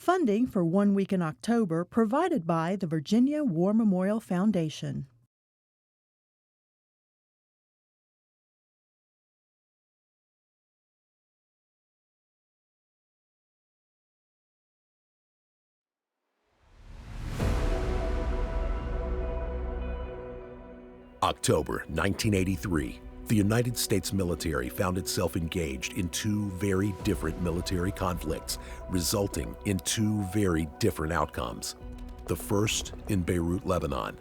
Funding for 1 Week in October provided by the Virginia War Memorial Foundation. October 1983, the United States military found itself engaged in two very different military conflicts, resulting in two very different outcomes. The first in Beirut, Lebanon.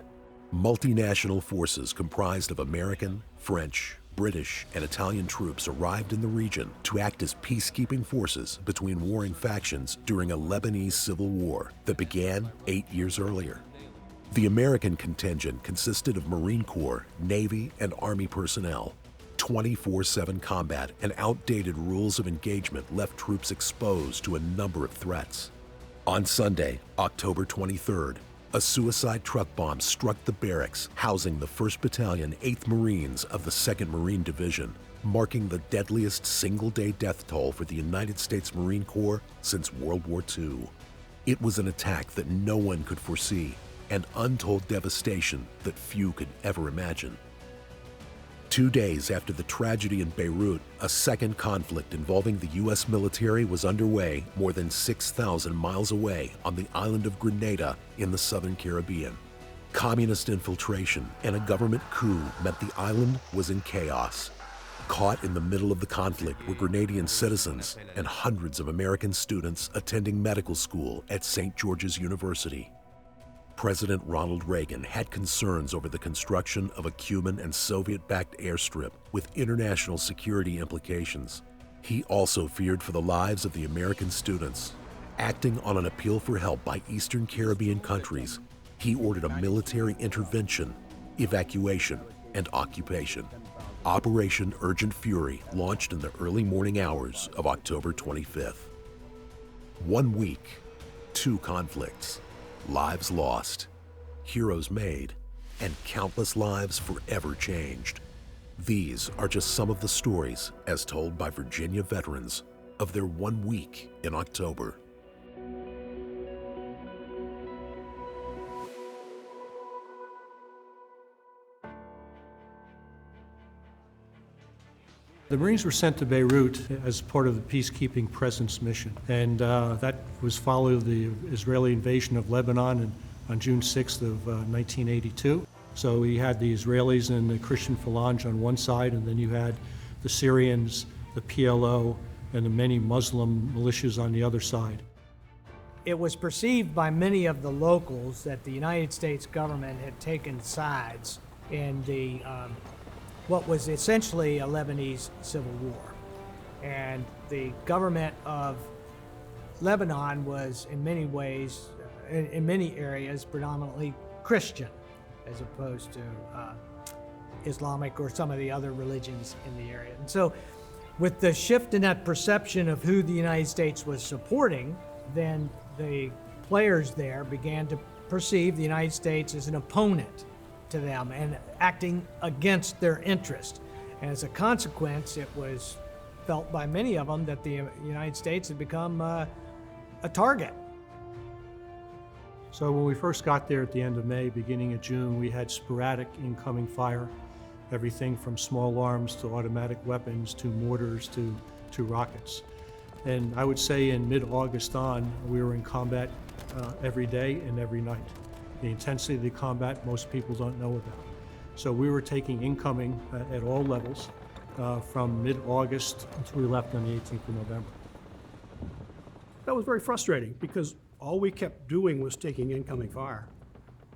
Multinational forces comprised of American, French, British, and Italian troops arrived in the region to act as peacekeeping forces between warring factions during a Lebanese Civil War that began 8 years earlier. The American contingent consisted of Marine Corps, Navy, and Army personnel. 24/7 combat and outdated rules of engagement left troops exposed to a number of threats. On Sunday, October 23rd, a suicide truck bomb struck the barracks housing the 1st Battalion, 8th Marines of the 2nd Marine Division, marking the deadliest single-day death toll for the United States Marine Corps since World War II. It was an attack that no one could foresee, and untold devastation that few could ever imagine. 2 days after the tragedy in Beirut, a second conflict involving the U.S. military was underway more than 6,000 miles away on the island of Grenada in the southern Caribbean. Communist infiltration and a government coup meant the island was in chaos. Caught in the middle of the conflict were Grenadian citizens and hundreds of American students attending medical school at St. George's University. President Ronald Reagan had concerns over the construction of a Cuban and Soviet-backed airstrip with international security implications. He also feared for the lives of the American students. Acting on an appeal for help by Eastern Caribbean countries, he ordered a military intervention, evacuation, and occupation. Operation Urgent Fury launched in the early morning hours of October 25th. 1 week, 2 conflicts. Lives lost, heroes made, and countless lives forever changed. These are just some of the stories, as told by Virginia veterans, of their 1 week in October. The Marines were sent to Beirut as part of the peacekeeping presence mission, and that was followed the Israeli invasion of Lebanon on June 6th of 1982. So we had the Israelis and the Christian Phalange on one side, and then you had the Syrians, the PLO, and the many Muslim militias on the other side. It was perceived by many of the locals that the United States government had taken sides in the what was essentially a Lebanese Civil War. And the government of Lebanon was in many ways, in many areas, predominantly Christian, as opposed to Islamic or some of the other religions in the area. And so with the shift in that perception of who the United States was supporting, then the players there began to perceive the United States as an opponent to them and acting against their interest. And as a consequence, it was felt by many of them that the United States had become a target. So when we first got there at the end of May, beginning of June, we had sporadic incoming fire, everything from small arms to automatic weapons to mortars to rockets. And I would say in mid-August on, we were in combat every day and every night. The intensity of the combat, most people don't know about. So we were taking incoming at all levels from mid-August until we left on the 18th of November. That was very frustrating because all we kept doing was taking incoming fire.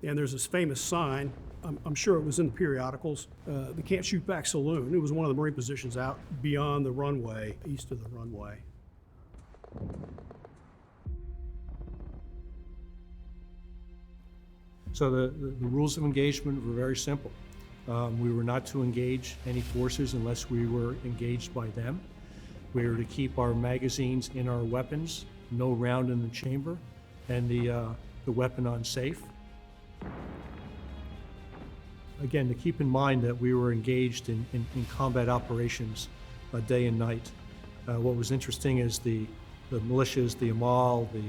And there's this famous sign, I'm sure it was in the periodicals, the Can't Shoot Back Saloon. It was one of the Marine positions out beyond the runway, east of the runway. So the rules of engagement were very simple. We were not to engage any forces unless we were engaged by them. We were to keep our magazines in our weapons, no round in the chamber, and the weapon on safe. Again, to keep in mind that we were engaged in combat operations day and night. What was interesting is the militias, the Amal, the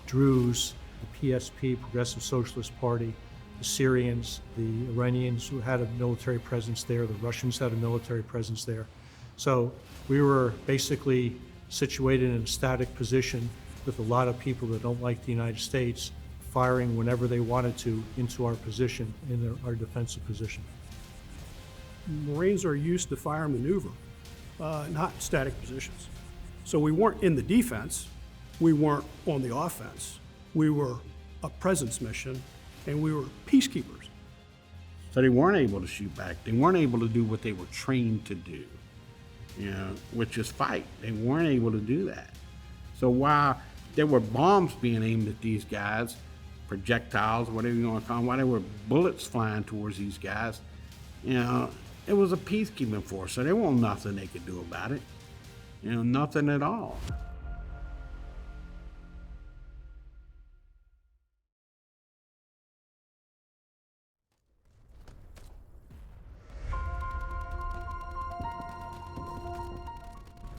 Druze, the PSP, Progressive Socialist Party, the Syrians, the Iranians who had a military presence there, the Russians had a military presence there. So we were basically situated in a static position with a lot of people that don't like the United States firing whenever they wanted to into our position, in our defensive position. Marines are used to fire and maneuver, not static positions. So we weren't in the defense, we weren't on the offense. We were a presence mission, and we were peacekeepers. So they weren't able to shoot back. They weren't able to do what they were trained to do, which is fight. They weren't able to do that. So while there were bombs being aimed at these guys, projectiles, whatever you want to call them, while there were bullets flying towards these guys, it was a peacekeeping force, so there wasn't nothing they could do about it. Nothing at all.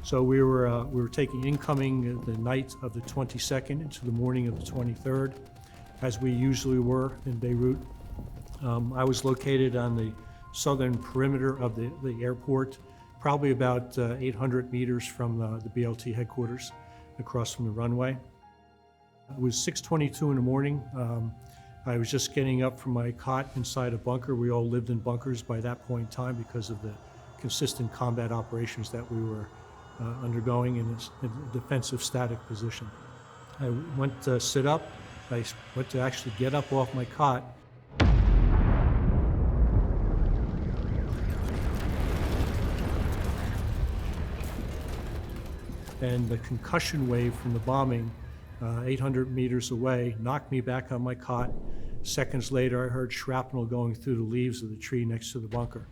So we were taking incoming the night of the 22nd into the morning of the 23rd, as we usually were in Beirut. I was located on the southern perimeter of the airport, probably about 800 meters from the BLT headquarters, across from the runway. It was 6:22 in the morning. I was just getting up from my cot inside a bunker. We all lived in bunkers by that point in time because of the consistent combat operations that we were undergoing in a defensive static position. I went to sit up. I went to actually get up off my cot. And the concussion wave from the bombing 800 meters away knocked me back on my cot. Seconds later, I heard shrapnel going through the leaves of the tree next to the bunker.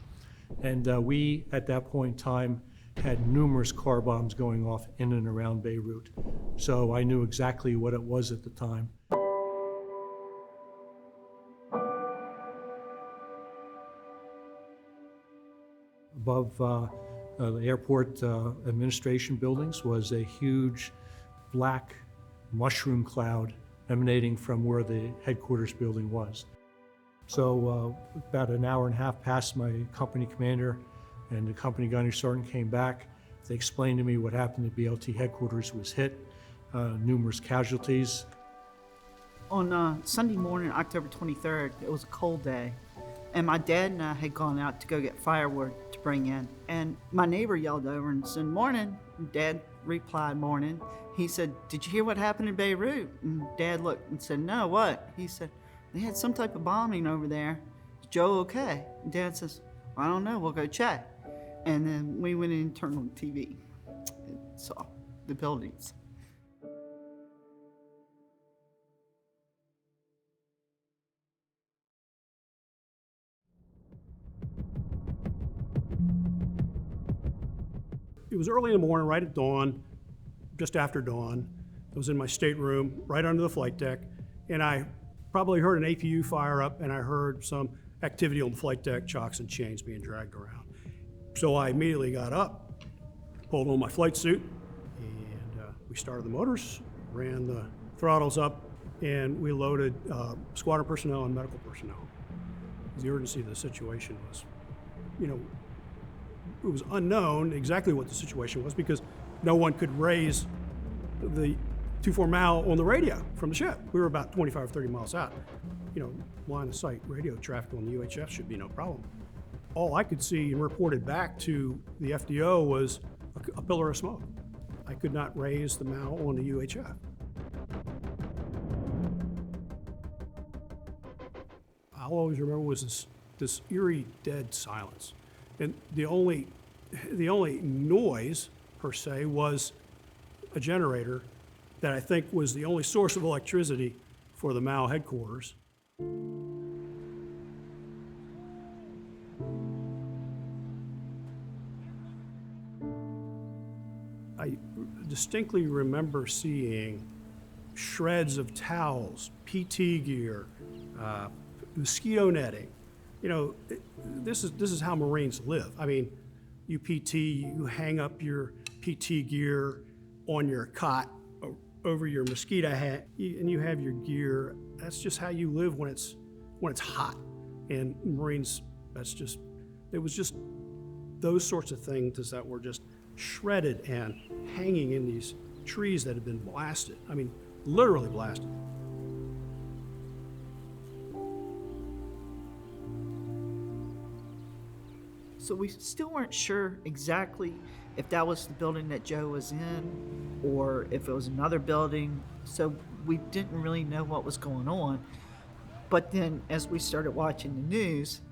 And we, at that point in time, had numerous car bombs going off in and around Beirut. So I knew exactly what it was at the time. Above the airport administration buildings was a huge black mushroom cloud emanating from where the headquarters building was. So about an hour and a half past, my company commander and the company gunnery sergeant came back. They explained to me what happened at BLT headquarters was hit, numerous casualties. On Sunday morning, October 23rd, it was a cold day, and my dad and I had gone out to go get firewood to bring in. And my neighbor yelled over and said, "Morning." And Dad replied, "Morning." He said, "Did you hear what happened in Beirut?" And Dad looked and said, "No, what?" He said, "They had some type of bombing over there. Is Joe okay?" And Dad says, "I don't know, we'll go check." And then we went in and turned on TV and saw the buildings. It was early in the morning, right at dawn, just after dawn. I was in my stateroom, right under the flight deck, and I probably heard an APU fire up, and I heard some activity on the flight deck, chocks and chains being dragged around. So I immediately got up, pulled on my flight suit, and we started the motors, ran the throttles up, and we loaded squadron personnel and medical personnel. The urgency of the situation was, it was unknown exactly what the situation was because no one could raise the 24 Mal on the radio from the ship. We were about 25 or 30 miles out. Line of sight radio traffic on the UHF should be no problem. All I could see and reported back to the FDO was a pillar of smoke. I could not raise the Mal on the UHF. I'll always remember was this eerie dead silence. And the only noise, per se, was a generator that I think was the only source of electricity for the Mal headquarters. I distinctly remember seeing shreds of towels, PT gear, mosquito netting. This is how Marines live. I mean, you PT, you hang up your PT gear on your cot over your mosquito hat and you have your gear. That's just how you live when it's hot. And Marines, it was just those sorts of things that were just shredded and hanging in these trees that had been blasted. I mean, literally blasted. So we still weren't sure exactly if that was the building that Joe was in or if it was another building. So we didn't really know what was going on. But then as we started watching the news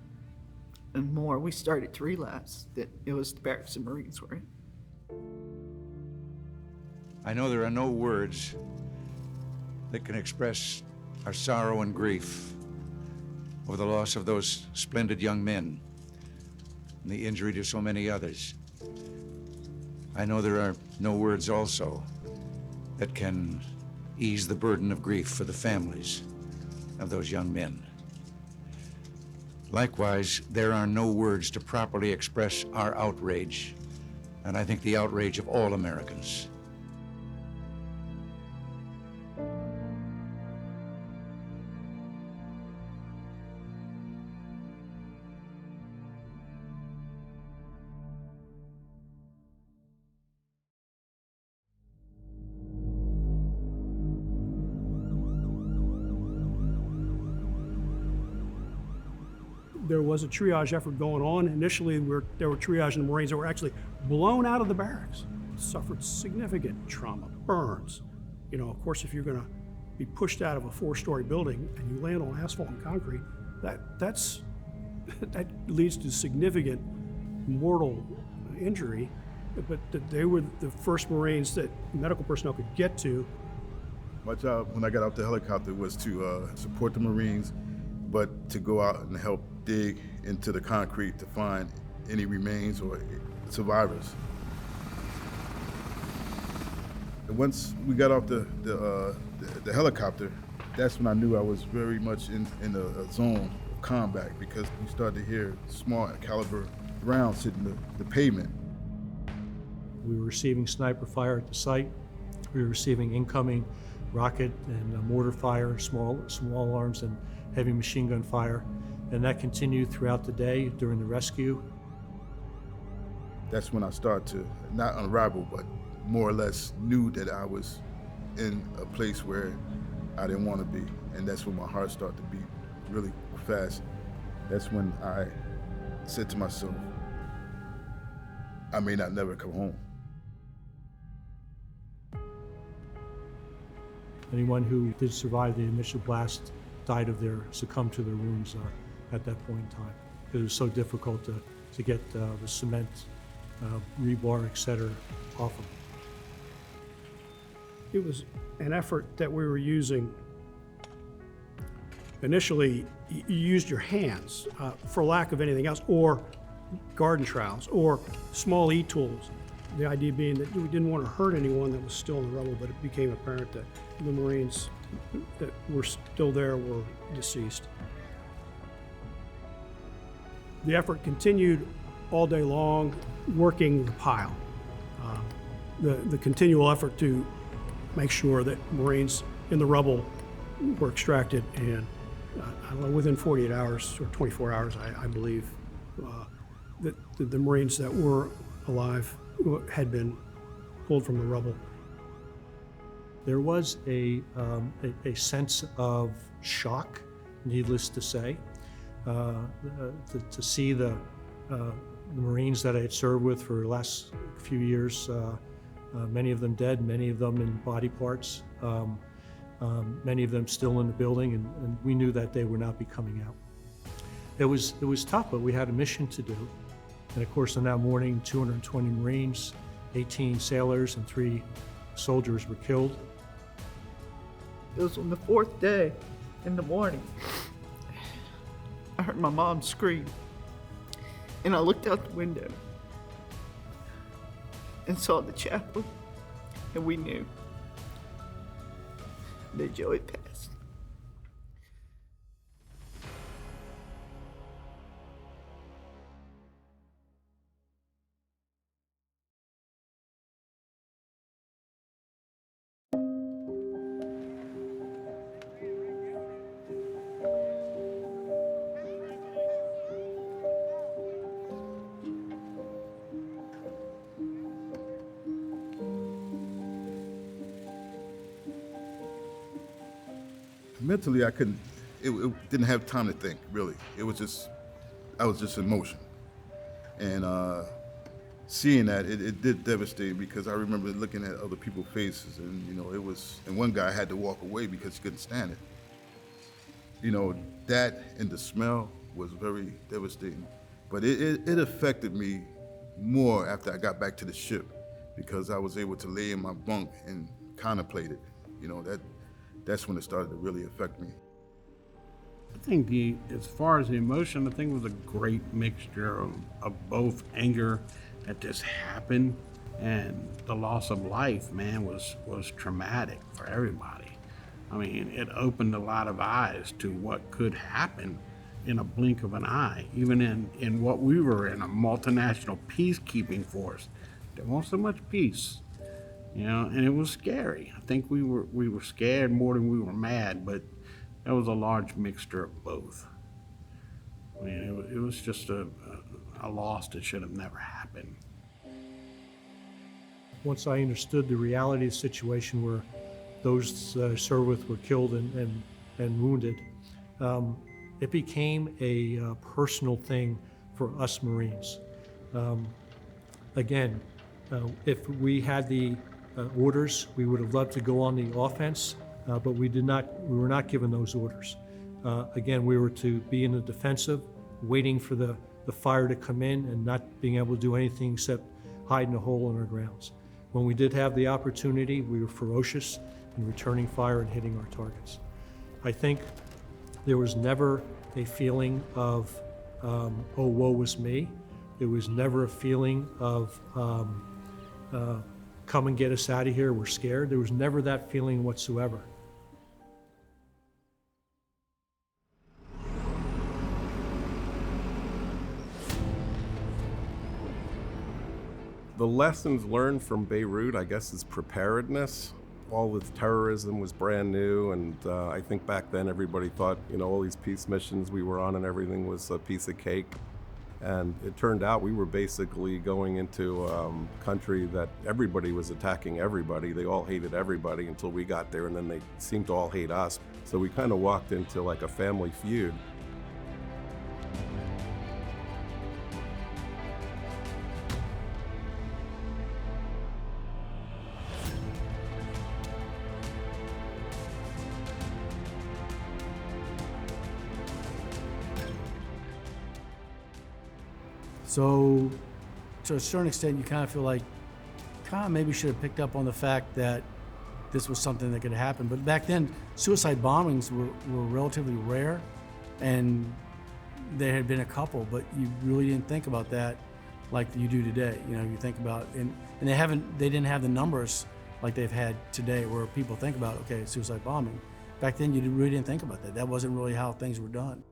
and more, we started to realize that it was the barracks the Marines were in. I know there are no words that can express our sorrow and grief over the loss of those splendid young men and the injury to so many others. I know there are no words also that can ease the burden of grief for the families of those young men. Likewise, there are no words to properly express our outrage, and I think the outrage of all Americans. There was a triage effort going on. Initially, there were triaging the Marines that were actually blown out of the barracks, suffered significant trauma, burns. You know, of course, if you're going to be pushed out of a 4-story building and you land on asphalt and concrete, that leads to significant mortal injury. But they were the first Marines that medical personnel could get to. My job when I got out the helicopter was to support the Marines, but to go out and help dig into the concrete to find any remains or survivors. And once we got off the helicopter, that's when I knew I was very much in a zone of combat, because we started to hear small caliber rounds hitting the pavement. We were receiving sniper fire at the site. We were receiving incoming rocket and mortar fire, small arms and heavy machine gun fire. And that continued throughout the day during the rescue. That's when I started to not unravel, but more or less knew that I was in a place where I didn't want to be. And that's when my heart started to beat really fast. That's when I said to myself, I may not never come home. Anyone who did survive the initial blast succumbed to their wounds at that point in time. It was so difficult to get the cement, rebar, etc. off of. It was an effort that we were using. Initially, you used your hands for lack of anything else, or garden trowels, or small e-tools. The idea being that we didn't want to hurt anyone that was still in the rubble, but it became apparent that the Marines that were still there were deceased. The effort continued all day long, working the pile. The continual effort to make sure that Marines in the rubble were extracted, and I don't know, within 48 hours or 24 hours, I believe, that the Marines that were alive had been pulled from the rubble. There was a sense of shock, needless to say, to see the Marines that I had served with for the last few years, many of them dead, many of them in body parts, many of them still in the building, and we knew that they would not be coming out. It was tough, but we had a mission to do. And of course, on that morning, 220 Marines, 18 sailors, and 3 soldiers were killed. It was on the 4th day in the morning. I heard my mom scream, and I looked out the window and saw the chaplain, and we knew that Joe had passed. mentally, I couldn't, it didn't have time to think, really. It was just, I was just in motion. And seeing that, it did devastate me because I remember looking at other people's faces and, you know, it was, and one guy had to walk away because he couldn't stand it. You know, that and the smell was very devastating. But it affected me more after I got back to the ship because I was able to lay in my bunk and contemplate it. You know, that's when it started to really affect me. I think as far as the emotion, I think it was a great mixture of both anger that this happened and the loss of life, man, was traumatic for everybody. I mean, it opened a lot of eyes to what could happen in a blink of an eye. Even in what we were in, a multinational peacekeeping force, there wasn't so much peace, you know, and it was scary. I think we were scared more than we were mad, but that was a large mixture of both. I mean, it was just a loss that should have never happened. Once I understood the reality of the situation where those I served with were killed and wounded, it became a personal thing for us Marines. Again, if we had the orders, we would have loved to go on the offense, but we were not given those orders. Again, we were to be in the defensive, waiting for the fire to come in and not being able to do anything except hide in a hole in our grounds. When we did have the opportunity, we were ferocious in returning fire and hitting our targets. I think there was never a feeling of, oh, woe is me. There was never a feeling of, come and get us out of here, we're scared. There was never that feeling whatsoever. The lessons learned from Beirut, I guess, is preparedness. All this terrorism was brand new, and I think back then everybody thought, you know, all these peace missions we were on and everything was a piece of cake. And it turned out we were basically going into a country that everybody was attacking everybody. They all hated everybody until we got there, and then they seemed to all hate us. So we kind of walked into like a family feud. So, to a certain extent, you kind of feel like, maybe should have picked up on the fact that this was something that could happen. But back then, suicide bombings were relatively rare, and there had been a couple, but you really didn't think about that like you do today. You know, you think about, and they didn't have the numbers like they've had today, where people think about, okay, suicide bombing. Back then, you really didn't think about that. That wasn't really how things were done.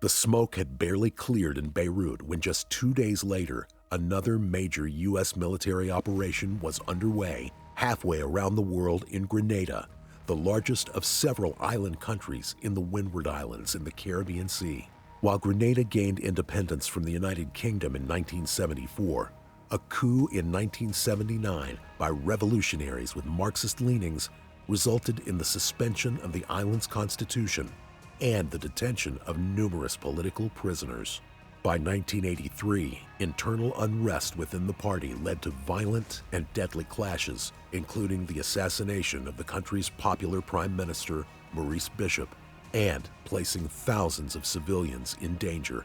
The smoke had barely cleared in Beirut when just 2 days later, another major U.S. military operation was underway halfway around the world in Grenada, the largest of several island countries in the Windward Islands in the Caribbean Sea. While Grenada gained independence from the United Kingdom in 1974, a coup in 1979 by revolutionaries with Marxist leanings resulted in the suspension of the island's constitution and the detention of numerous political prisoners. By 1983, internal unrest within the party led to violent and deadly clashes, including the assassination of the country's popular Prime Minister, Maurice Bishop, and placing thousands of civilians in danger.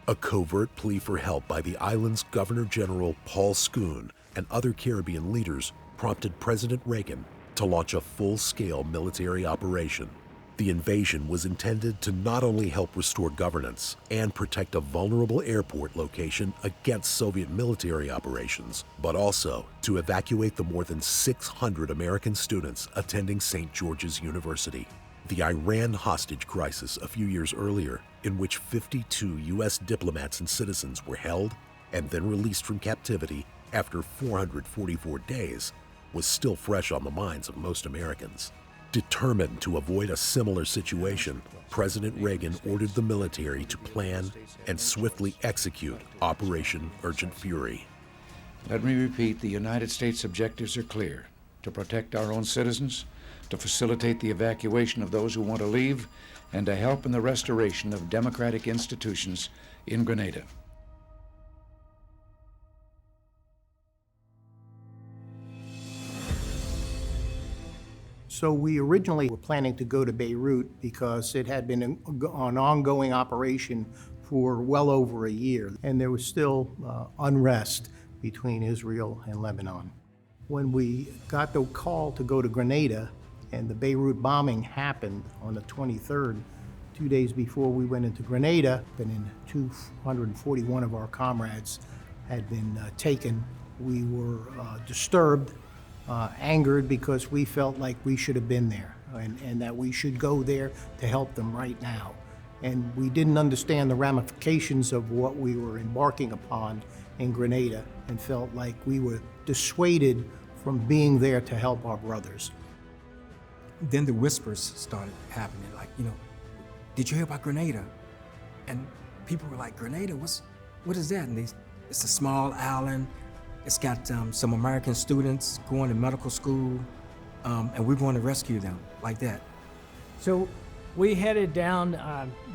A covert plea for help by the island's Governor General Paul Schoon and other Caribbean leaders prompted President Reagan to launch a full-scale military operation. The invasion was intended to not only help restore governance and protect a vulnerable airport location against Soviet military operations, but also to evacuate the more than 600 American students attending St. George's University. The Iran hostage crisis a few years earlier, in which 52 U.S. diplomats and citizens were held and then released from captivity after 444 days, was still fresh on the minds of most Americans. Determined to avoid a similar situation, President Reagan ordered the military to plan and swiftly execute Operation Urgent Fury. Let me repeat, the United States objectives are clear: to protect our own citizens, to facilitate the evacuation of those who want to leave and to help in the restoration of democratic institutions in Grenada. So we originally were planning to go to Beirut because it had been an ongoing operation for well over a year, and there was still unrest between Israel and Lebanon. When we got the call to go to Grenada, and the Beirut bombing happened on the 23rd, 2 days before we went into Grenada, and 241 of our comrades had been taken. We were disturbed, angered, because we felt like we should have been there and that we should go there to help them right now. And we didn't understand the ramifications of what we were embarking upon in Grenada and felt like we were dissuaded from being there to help our brothers. Then the whispers started happening, like, did you hear about Grenada? And people were like, Grenada, what is that? And it's a small island. It's got some American students going to medical school, and we're going to rescue them, like that. So we headed down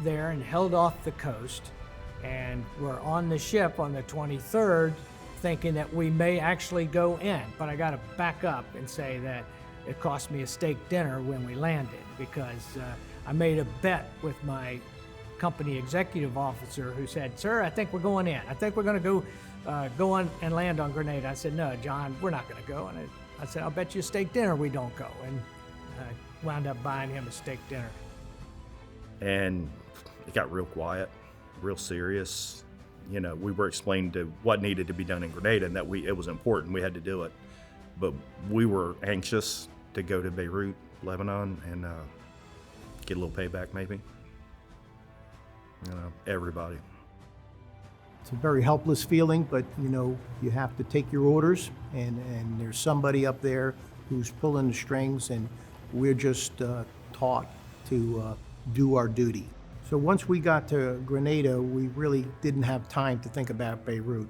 there and held off the coast, and we're on the ship on the 23rd thinking that we may actually go in. But I got to back up and say that it cost me a steak dinner when we landed, because I made a bet with my company executive officer who said, "Sir, I think we're going in. I think we're going to go on and land on Grenada." I said, "No, John, we're not going to go." And I said, "I'll bet you a steak dinner we don't go." And I wound up buying him a steak dinner. And it got real quiet, real serious. We were explained to what needed to be done in Grenada and that it was important, we had to do it. But we were anxious to go to Beirut, Lebanon, and get a little payback maybe. Everybody. It's a very helpless feeling, but you have to take your orders, and there's somebody up there who's pulling the strings, and we're just taught to do our duty. So once we got to Grenada, we really didn't have time to think about Beirut.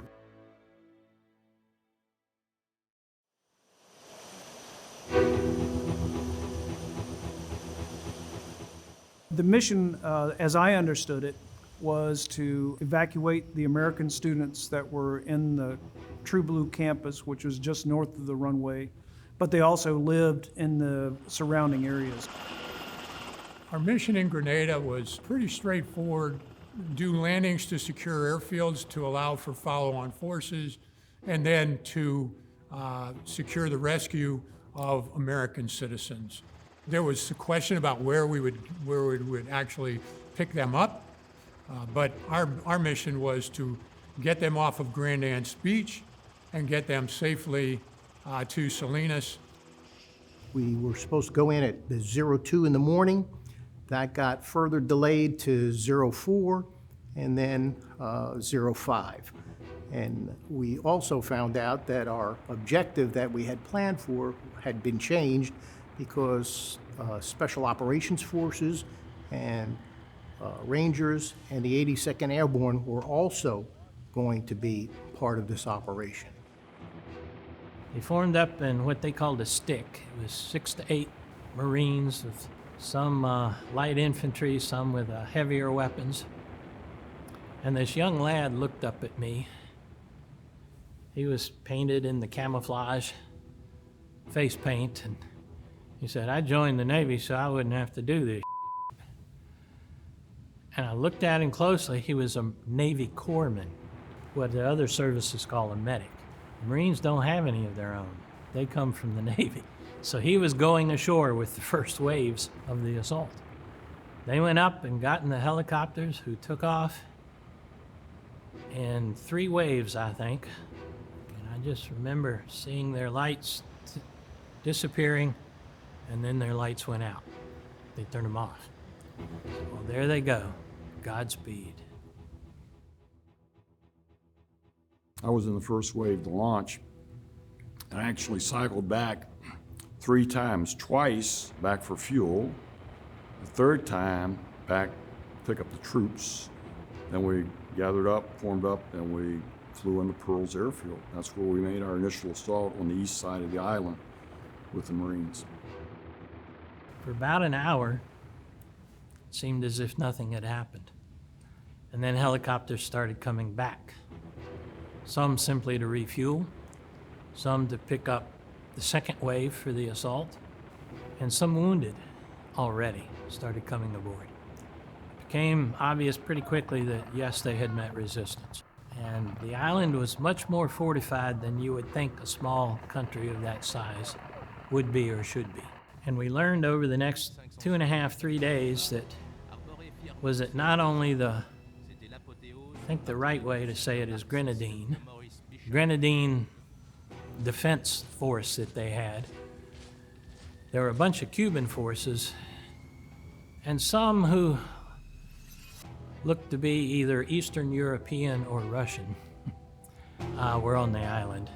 The mission, as I understood it, was to evacuate the American students that were in the True Blue campus, which was just north of the runway, but they also lived in the surrounding areas. Our mission in Grenada was pretty straightforward: do landings to secure airfields to allow for follow-on forces, and then to secure the rescue of American citizens. There was a question about where we would actually pick them up, but our mission was to get them off of Grand Anse Beach and get them safely to Salinas. We were supposed to go in at the 02 in the morning. That got further delayed to 04 and then 05. And we also found out that our objective that we had planned for had been changed because Special Operations Forces and Rangers and the 82nd Airborne were also going to be part of this operation. They formed up in what they called a stick. It was 6 to 8 Marines with some light infantry, some with heavier weapons. And this young lad looked up at me. He was painted in the camouflage face paint, and he said, "I joined the Navy so I wouldn't have to do this." And I looked at him closely. He was a Navy corpsman, what the other services call a medic. The Marines don't have any of their own. They come from the Navy. So he was going ashore with the first waves of the assault. They went up and got in the helicopters, who took off in 3 waves, I think. And I just remember seeing their lights disappearing, and then their lights went out. They turned them off. Well, there they go. Godspeed. I was in the first wave to launch. I actually cycled back 3 times, twice back for fuel, the 3rd time back to pick up the troops. Then we gathered up, formed up, and we flew into Pearl's airfield. That's where we made our initial assault on the east side of the island with the Marines. For about an hour, it seemed as if nothing had happened. And then helicopters started coming back. Some simply to refuel, some to pick up the second wave for the assault, and some wounded already started coming aboard. It became obvious pretty quickly that, yes, they had met resistance. And the island was much more fortified than you would think a small country of that size would be or should be. And we learned over the next 2.5, 3 days that was it not only I think the right way to say it is Grenadine defense force that they had. There were a bunch of Cuban forces and some who looked to be either Eastern European or Russian were on the island.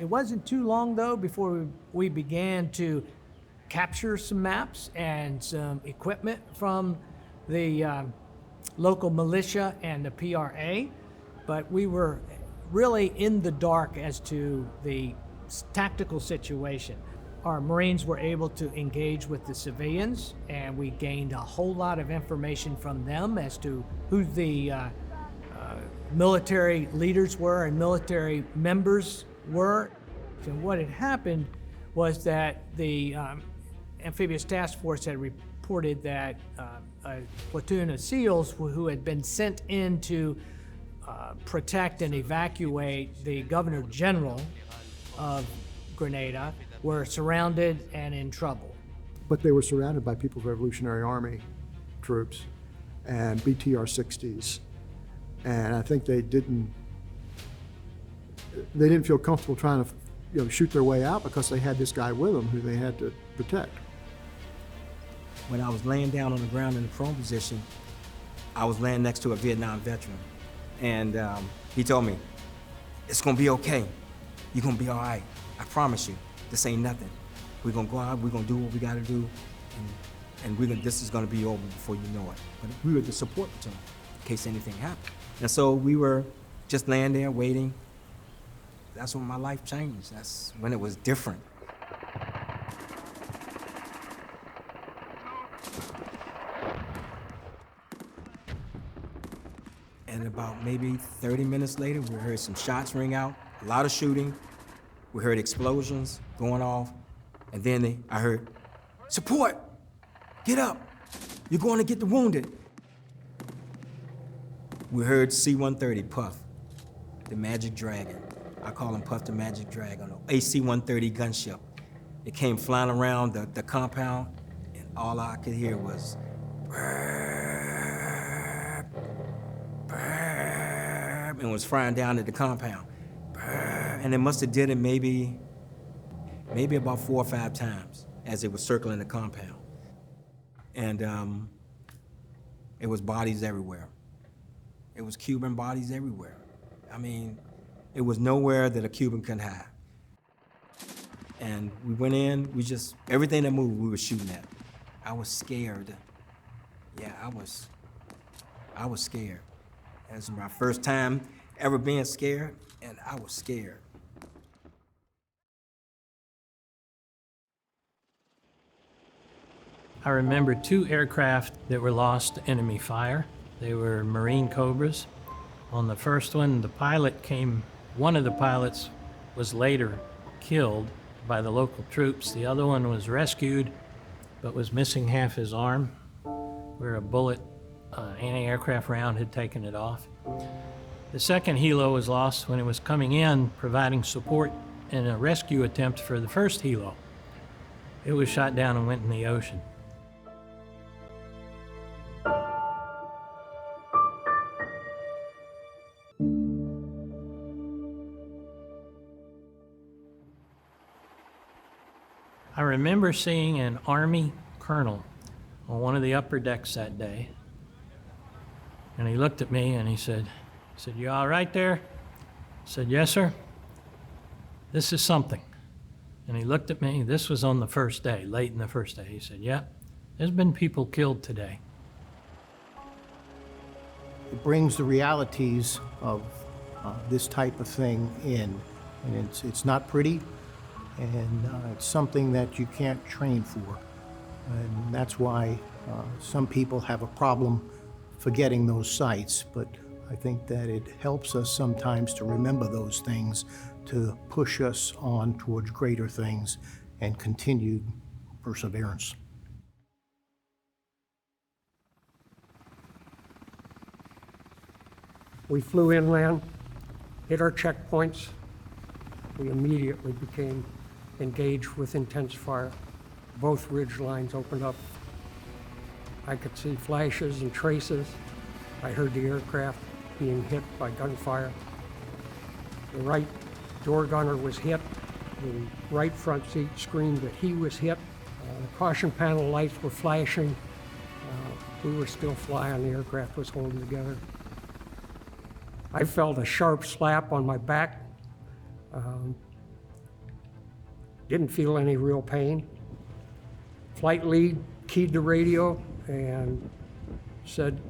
It wasn't too long, though, before we began to capture some maps and some equipment from the local militia and the PRA, but we were really in the dark as to the tactical situation. Our Marines were able to engage with the civilians, and we gained a whole lot of information from them as to who the military leaders were and military members were. And what had happened was that the Amphibious Task Force had reported that a platoon of SEALs who had been sent in to protect and evacuate the Governor General of Grenada were surrounded and in trouble. But they were surrounded by People's Revolutionary Army troops and BTR-60s. And I think they didn't feel comfortable trying to shoot their way out because they had this guy with them who they had to protect. When I was laying down on the ground in the prone position, I was laying next to a Vietnam veteran. And he told me, "It's gonna be okay. You're gonna be all right. I promise you. This ain't nothing. We're gonna go out, we're gonna do what we gotta do, and this is gonna be over before you know it." But we were the support platoon in case anything happened. And so we were just laying there waiting. That's when my life changed. That's when it was different. And about maybe 30 minutes later, we heard some shots ring out, a lot of shooting. We heard explosions going off. And then I heard, "Support! Get up! You're going to get the wounded." We heard C-130 Puff, the Magic Dragon. I call him Puff the Magic Dragon, a C-130 gunship. It came flying around the compound, and all I could hear was burp, burp, and was flying down at the compound. Burp, and it must have did it maybe about 4 or 5 times as it was circling the compound. And it was bodies everywhere. It was Cuban bodies everywhere. I mean, it was nowhere that a Cuban could hide. And we went in, everything that moved, we were shooting at. I was scared. Yeah, I was scared. It was my first time ever being scared, and I was scared. I remember 2 aircraft that were lost to enemy fire. They were Marine Cobras. On the first one, one of the pilots was later killed by the local troops. The other one was rescued, but was missing half his arm, where a bullet, anti-aircraft round had taken it off. The second helo was lost when it was coming in, providing support in a rescue attempt for the first helo. It was shot down and went in the ocean. remember seeing an Army colonel on one of the upper decks that day. And he looked at me and he said, "You all right there?" I said, "Yes, sir. This is something." And he looked at me. This was on the first day, late in the first day. He said, "Yeah, there's been people killed today." It brings the realities of this type of thing in, and it's not pretty, and it's something that you can't train for. And that's why some people have a problem forgetting those sites, but I think that it helps us sometimes to remember those things, to push us on towards greater things and continued perseverance. We flew inland, hit our checkpoints. We immediately became engaged with intense fire. Both ridge lines opened up. I could see flashes and traces. I heard the aircraft being hit by gunfire. The right door gunner was hit. The right front seat screamed that he was hit. The caution panel lights were flashing. We were still flying. The aircraft was holding together. I felt a sharp slap on my back. Didn't feel any real pain. Flight lead keyed the radio and said,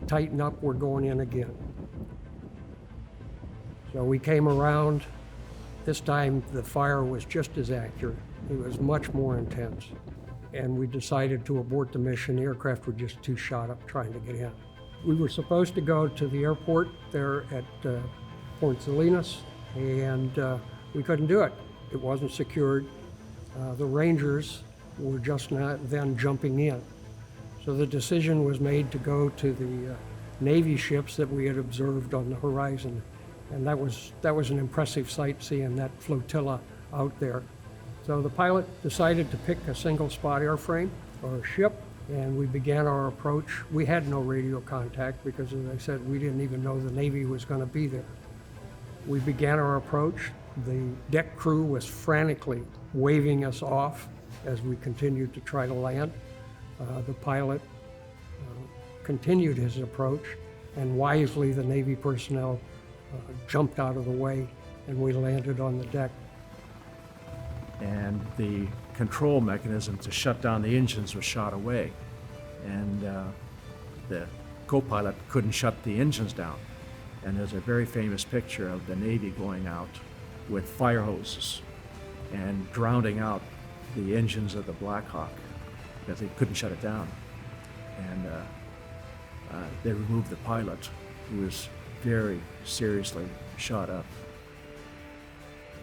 "Tighten up, we're going in again." So we came around. This time the fire was just as accurate. It was much more intense. And we decided to abort the mission. The aircraft were just too shot up trying to get in. We were supposed to go to the airport there at Port Salinas, and we couldn't do it. It wasn't secured. The Rangers were just not then jumping in. So the decision was made to go to the Navy ships that we had observed on the horizon. And that was an impressive sight, seeing that flotilla out there. So the pilot decided to pick a single spot airframe or ship, and we began our approach. We had no radio contact because, as I said, we didn't even know the Navy was going to be there. We began our approach. The deck crew was frantically waving us off as we continued to try to land. The pilot continued his approach, and wisely the Navy personnel jumped out of the way, and we landed on the deck. And the control mechanism to shut down the engines was shot away, and the co-pilot couldn't shut the engines down. And there's a very famous picture of the Navy going out with fire hoses and drowning out the engines of the Black Hawk because they couldn't shut it down. And they removed the pilot, who was very seriously shot up.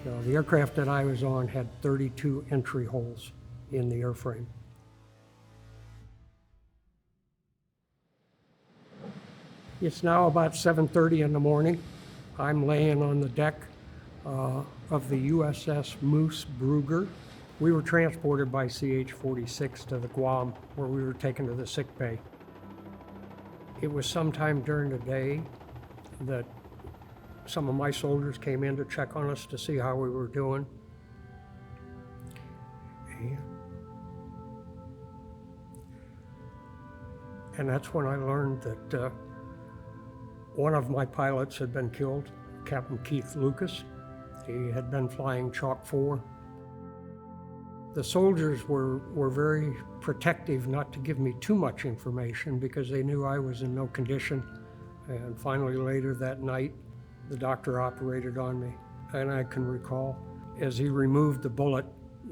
So the aircraft that I was on had 32 entry holes in the airframe. It's now about 7:30 in the morning. I'm laying on the deck of the USS Moose Brugger. We were transported by CH-46 to the Guam, where we were taken to the sick bay. It was sometime during the day that some of my soldiers came in to check on us to see how we were doing. And that's when I learned that one of my pilots had been killed, Captain Keith Lucas. He had been flying Chalk 4. The soldiers were very protective not to give me too much information because they knew I was in no condition. And finally, later that night, the doctor operated on me. And I can recall, as he removed the bullet,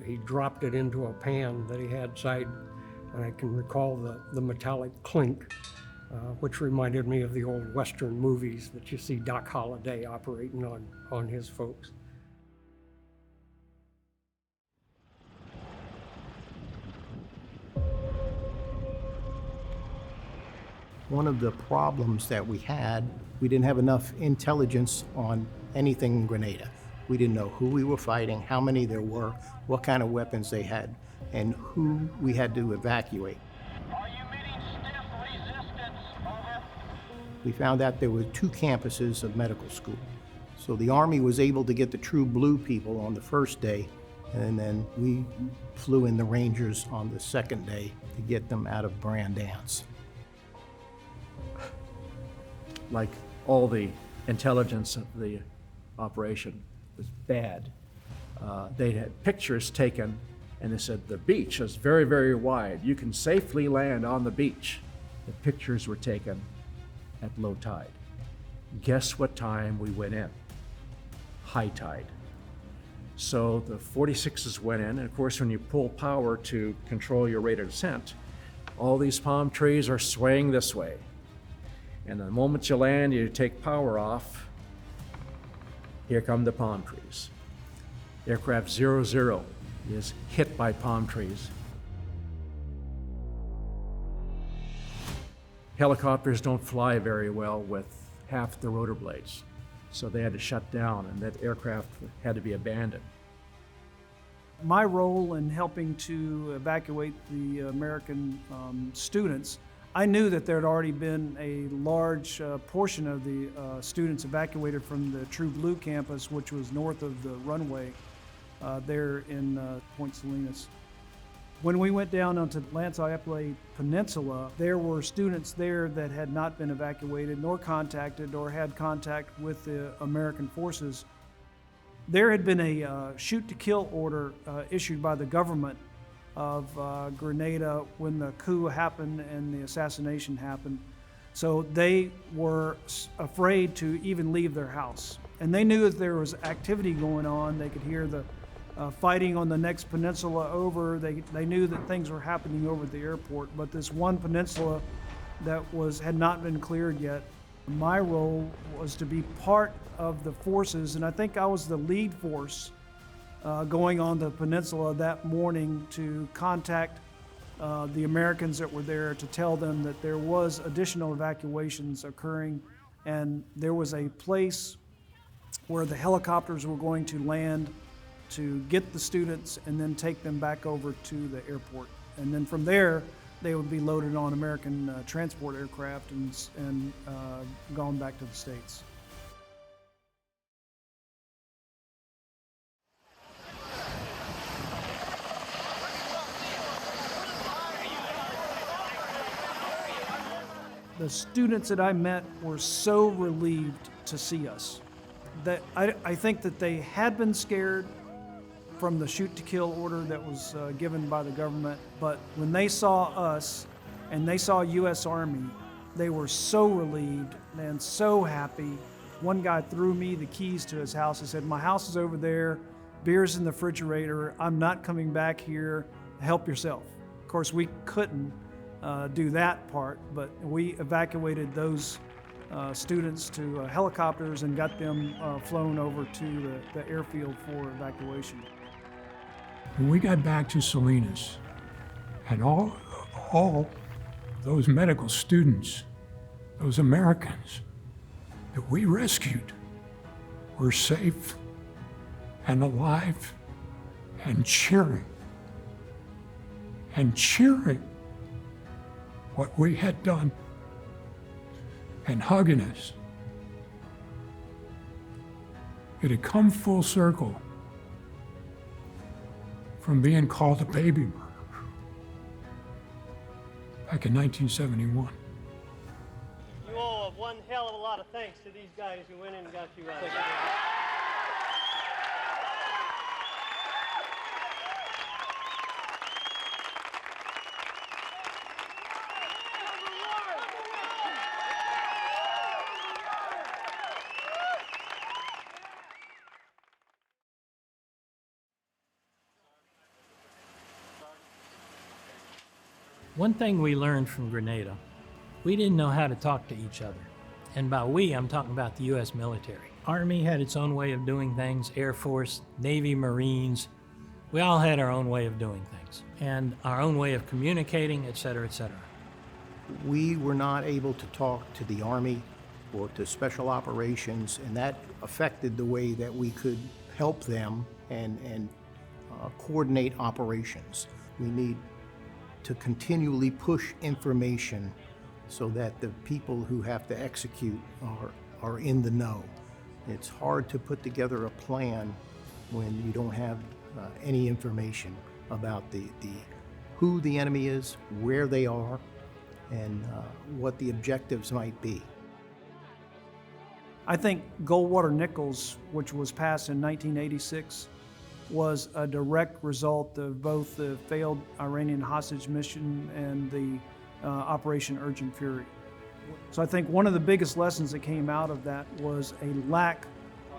he dropped it into a pan that he had side. And I can recall the metallic clink, which reminded me of the old Western movies that you see Doc Holliday operating on his folks. One of the problems that we had, we didn't have enough intelligence on anything in Grenada. We didn't know who we were fighting, how many there were, what kind of weapons they had, and who we had to evacuate. Are you meeting stiff resistance? Over. We found out there were 2 campuses of medical school. So the Army was able to get the true blue people on the first day And then we flew in the Rangers on the second day to get them out of Brandance. Like all the intelligence of the operation was bad. They had pictures taken and they said the beach is very, very wide. You can safely land on the beach. The pictures were taken at low tide. Guess what time we went in? High tide. So the 46s went in, and of course when you pull power to control your rate of descent, all these palm trees are swaying this way. And the moment you land, you take power off, here come the palm trees. Aircraft 00 is hit by palm trees. Helicopters don't fly very well with half the rotor blades, so they had to shut down, and that aircraft had to be abandoned. My role in helping to evacuate the American students, I knew that there had already been a large portion of the students evacuated from the True Blue campus, which was north of the runway there in Point Salinas. When we went down onto the Lansaople Peninsula, there were students there that had not been evacuated nor contacted or had contact with the American forces. There had been a shoot-to-kill order issued by the government of Grenada when the coup happened and the assassination happened. So they were afraid to even leave their house. And they knew that there was activity going on. They could hear the fighting on the next peninsula over. They knew that things were happening over at the airport, but this one peninsula that had not been cleared yet. My role was to be part of the forces, and I think I was the lead force going on the peninsula that morning to contact the Americans that were there to tell them that there was additional evacuations occurring, and there was a place where the helicopters were going to land to get the students and then take them back over to the airport. And then from there, they would be loaded on American transport aircraft and gone back to the States. The students that I met were so relieved to see us that I think that they had been scared from the shoot-to-kill order that was given by the government, but when they saw us and they saw U.S. Army, they were so relieved and so happy. One guy threw me the keys to his house. He said, "My house is over there, beer's in the refrigerator, I'm not coming back here, help yourself." Of course, we couldn't do that part, but we evacuated those students to helicopters and got them flown over to the airfield for evacuation. When we got back to Salinas, and all those medical students, those Americans that we rescued were safe and alive and cheering what we had done and hugging us. It had come full circle from being called a baby murderer back in 1971. You owe one hell of a lot of thanks to these guys who went in and got you out of here. One thing we learned from Grenada, we didn't know how to talk to each other. And by we, I'm talking about the U.S. military. Army had its own way of doing things, Air Force, Navy, Marines. We all had our own way of doing things and our own way of communicating, et cetera, et cetera. We were not able to talk to the Army or to Special Operations, and that affected the way that we could help them and coordinate operations. We need to continually push information so that the people who have to execute are in the know. It's hard to put together a plan when you don't have any information about who the enemy is, where they are, and what the objectives might be. I think Goldwater Nichols, which was passed in 1986, was a direct result of both the failed Iranian hostage mission and the Operation Urgent Fury. So I think one of the biggest lessons that came out of that was a lack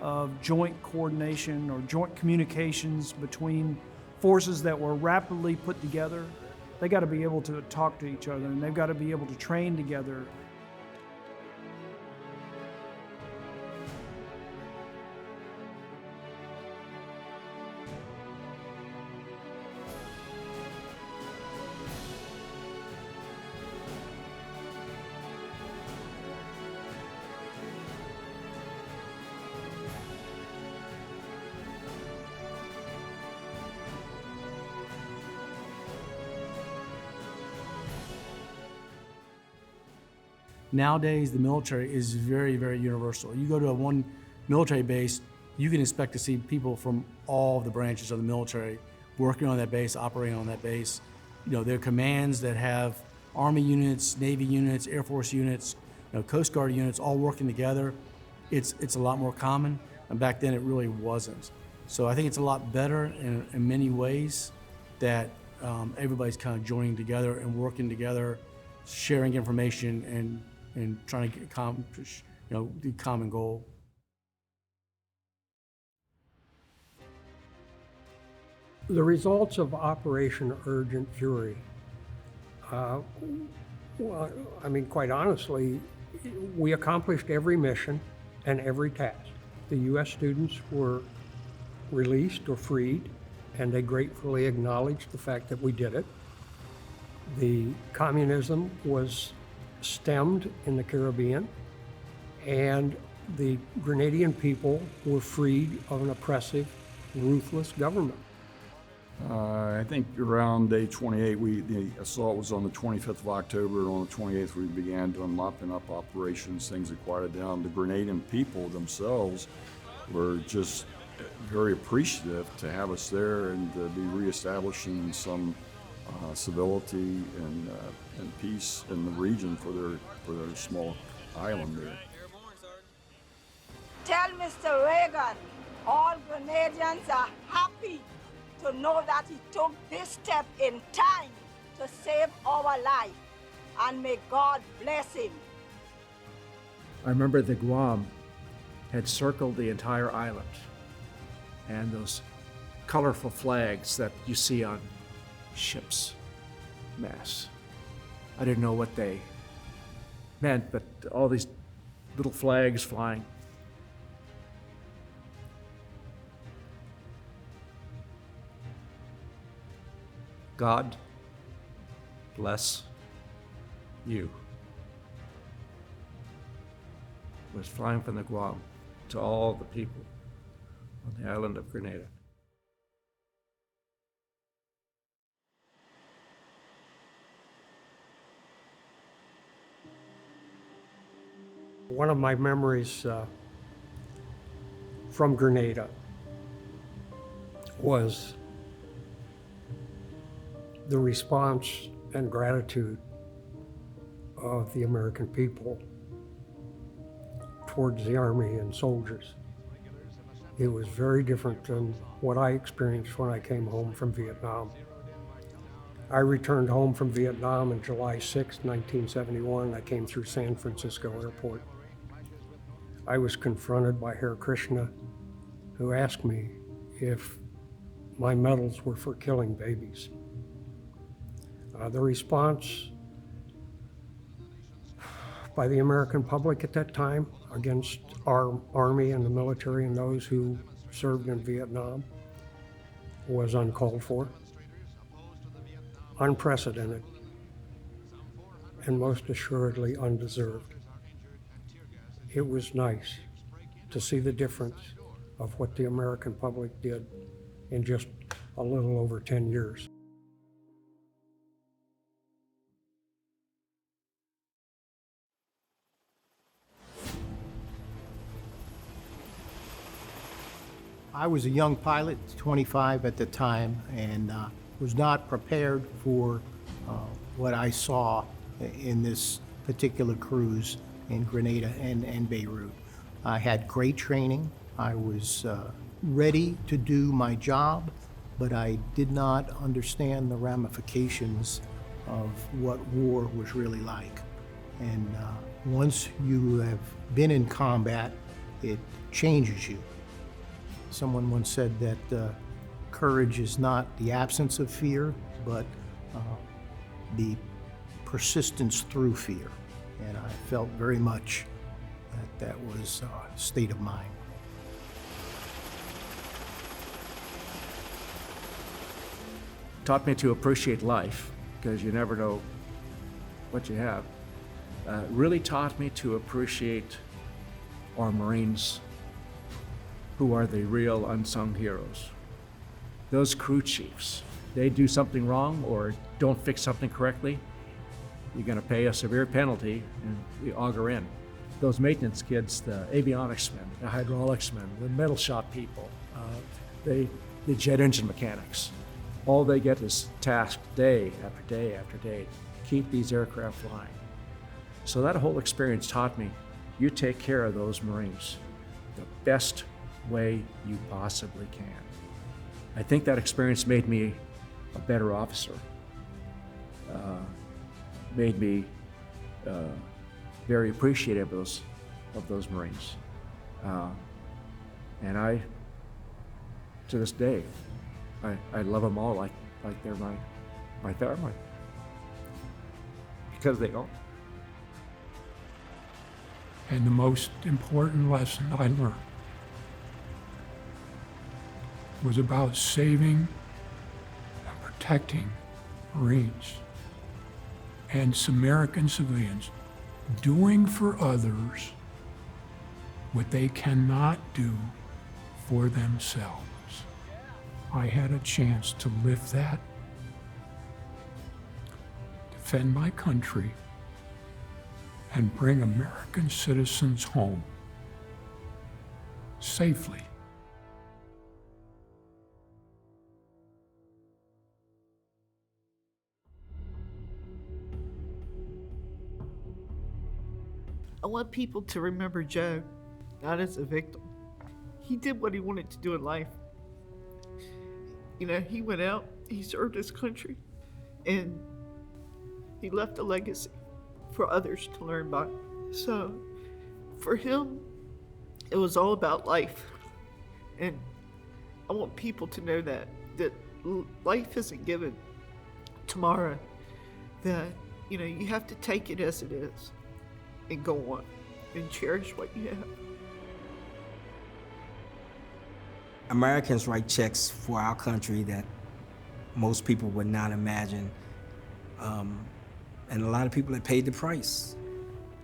of joint coordination or joint communications between forces that were rapidly put together. They got to be able to talk to each other, and they've got to be able to train together. Nowadays, the military is very, very universal. You go to one military base, you can expect to see people from all the branches of the military working on that base, operating on that base. You know, there are commands that have Army units, Navy units, Air Force units, Coast Guard units all working together. It's a lot more common, and back then it really wasn't. So I think it's a lot better in many ways that everybody's kind of joining together and working together, sharing information and trying to accomplish, the common goal. The results of Operation Urgent Fury, well, I mean, quite honestly, we accomplished every mission and every task. The U.S. students were released or freed, and they gratefully acknowledged the fact that we did it. The communism was stemmed in the Caribbean, and the Grenadian people were freed of an oppressive, ruthless government. I think around day 28, the assault was on the 25th of October, and on the 28th we began doing mopping up operations. Things had quieted down. The Grenadian people themselves were just very appreciative to have us there and to be reestablishing some civility and peace in the region for their small island there. Tell Mr. Reagan all Grenadians are happy to know that he took this step in time to save our life, and may God bless him. I remember the Guam had circled the entire island, and those colorful flags that you see on ships' masts. I didn't know what they meant, but all these little flags flying. God bless you was flying from the Guam to all the people on the island of Grenada. One of my memories from Grenada was the response and gratitude of the American people towards the Army and soldiers. It was very different than what I experienced when I came home from Vietnam. I returned home from Vietnam on July 6, 1971. I came through San Francisco Airport. I was confronted by Hare Krishna, who asked me if my medals were for killing babies. The response by the American public at that time against our Army and the military and those who served in Vietnam was uncalled for, unprecedented, and most assuredly undeserved. It was nice to see the difference of what the American public did in just a little over 10 years. I was a young pilot, 25 at the time, and was not prepared for what I saw in this particular cruise in Grenada and Beirut. I had great training. I was ready to do my job, but I did not understand the ramifications of what war was really like. And once you have been in combat, it changes you. Someone once said that courage is not the absence of fear, but the persistence through fear. And I felt very much that that was a state of mind. Taught me to appreciate life, because you never know what you have. Really taught me to appreciate our Marines, who are the real unsung heroes. Those crew chiefs, they do something wrong or don't fix something correctly, you're gonna pay a severe penalty and we auger in. Those maintenance kids, the avionics men, the hydraulics men, the metal shop people, the jet engine mechanics, all they get is tasked day after day after day to keep these aircraft flying. So that whole experience taught me, you take care of those Marines the best way you possibly can. I think that experience made me a better officer, made me very appreciative of those Marines. And I, to this day, I love them all like they're my family, because they are. And the most important lesson I learned was about saving and protecting Marines and American civilians, doing for others what they cannot do for themselves. I had a chance to live that, defend my country, and bring American citizens home safely. I want people to remember Joe, not as a victim. He did what he wanted to do in life. You know, he went out, he served his country, and he left a legacy for others to learn by. So for him, it was all about life. And I want people to know that life isn't given tomorrow, that, you know, you have to take it as it is and go on and cherish what you have. Americans write checks for our country that most people would not imagine. And a lot of people have paid the price.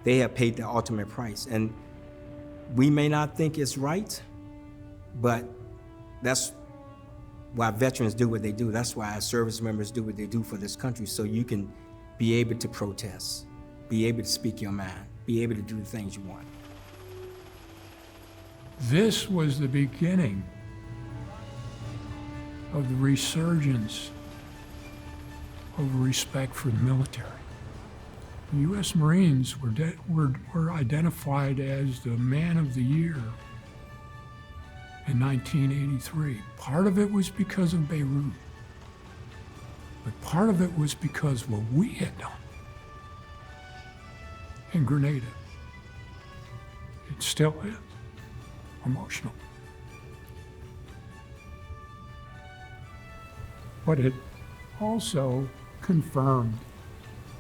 They have paid the ultimate price. And we may not think it's right, but that's why veterans do what they do. That's why our service members do what they do for this country, so you can be able to protest, be able to speak your mind, be able to do the things you want. This was the beginning of the resurgence of respect for the military. The U.S. Marines were identified as the Man of the Year in 1983. Part of it was because of Beirut, but part of it was because what we had done in Grenada. It still is emotional. But it also confirmed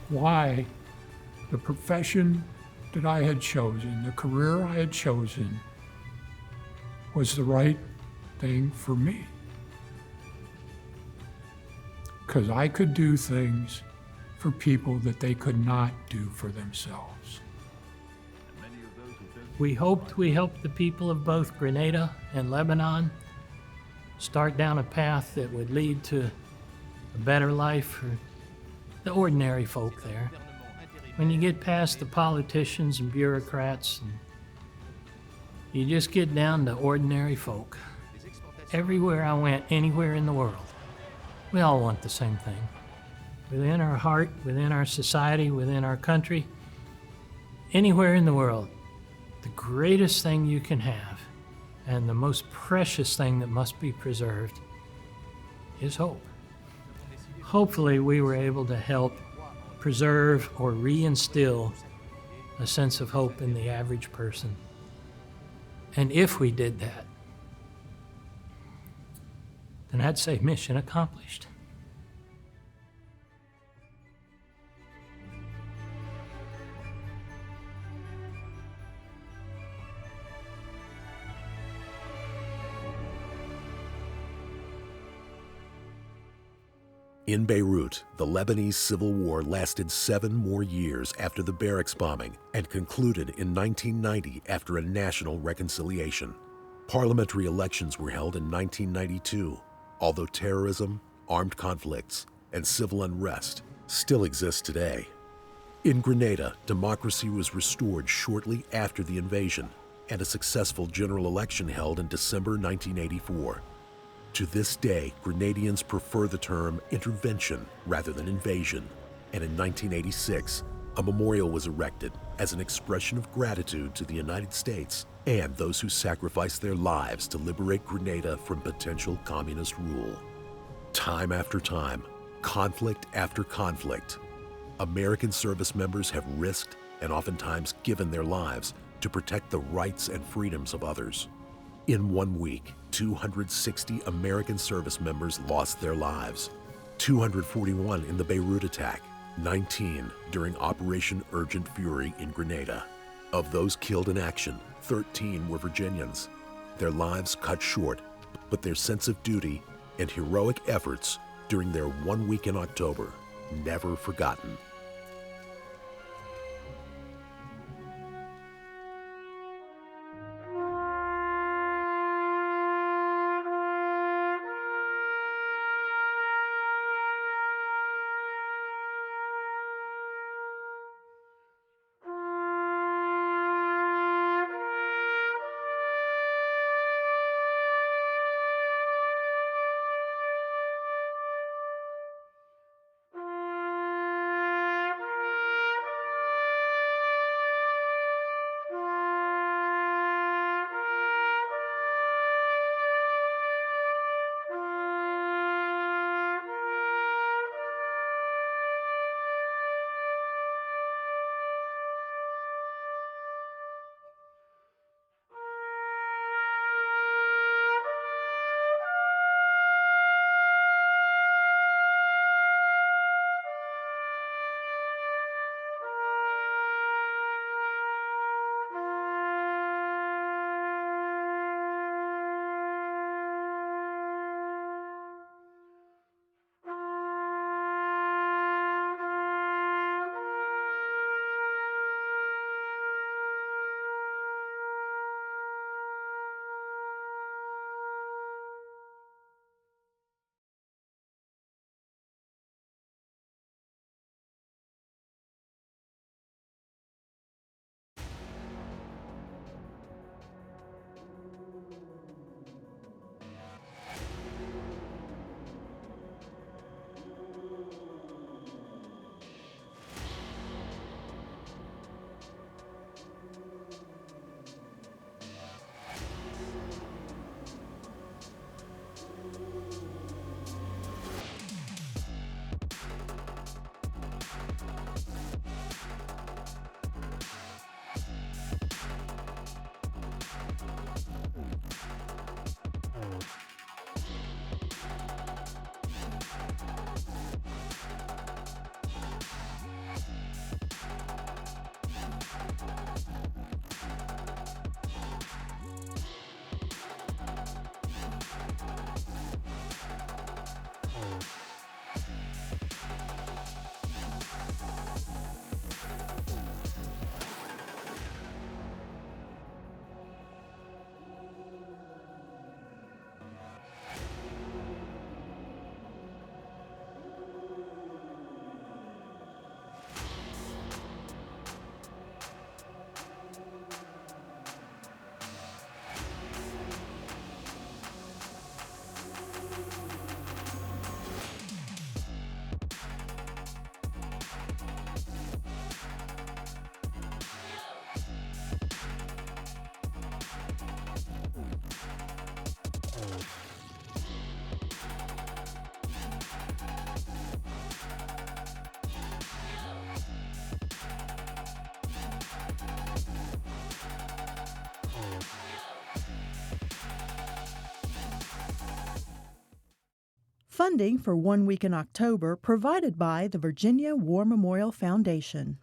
why the profession that I had chosen, the career I had chosen, was the right thing for me. Because I could do things for people that they could not do for themselves. We hoped we helped the people of both Grenada and Lebanon start down a path that would lead to a better life for the ordinary folk there. When you get past the politicians and bureaucrats, and you just get down to ordinary folk. everywhere I went, anywhere in the world, we all want the same thing. Within our heart, within our society, within our country, anywhere in the world, the greatest thing you can have and the most precious thing that must be preserved is hope. Hopefully, we were able to help preserve or reinstill a sense of hope in the average person. And if we did that, then I'd say mission accomplished. In Beirut, the Lebanese Civil War lasted 7 more years after the barracks bombing and concluded in 1990 after a national reconciliation. Parliamentary elections were held in 1992, although terrorism, armed conflicts, and civil unrest still exist today. In Grenada, democracy was restored shortly after the invasion, and a successful general election held in December 1984. To this day, Grenadians prefer the term intervention rather than invasion, and in 1986, a memorial was erected as an expression of gratitude to the United States and those who sacrificed their lives to liberate Grenada from potential communist rule. Time after time, conflict after conflict, American service members have risked and oftentimes given their lives to protect the rights and freedoms of others. In 1 week, 260 American service members lost their lives, 241 in the Beirut attack, 19 during Operation Urgent Fury in Grenada. Of those killed in action, 13 were Virginians. Their lives cut short, but their sense of duty and heroic efforts during their 1 week in October, never forgotten. Funding for 1 Week in October provided by the Virginia War Memorial Foundation.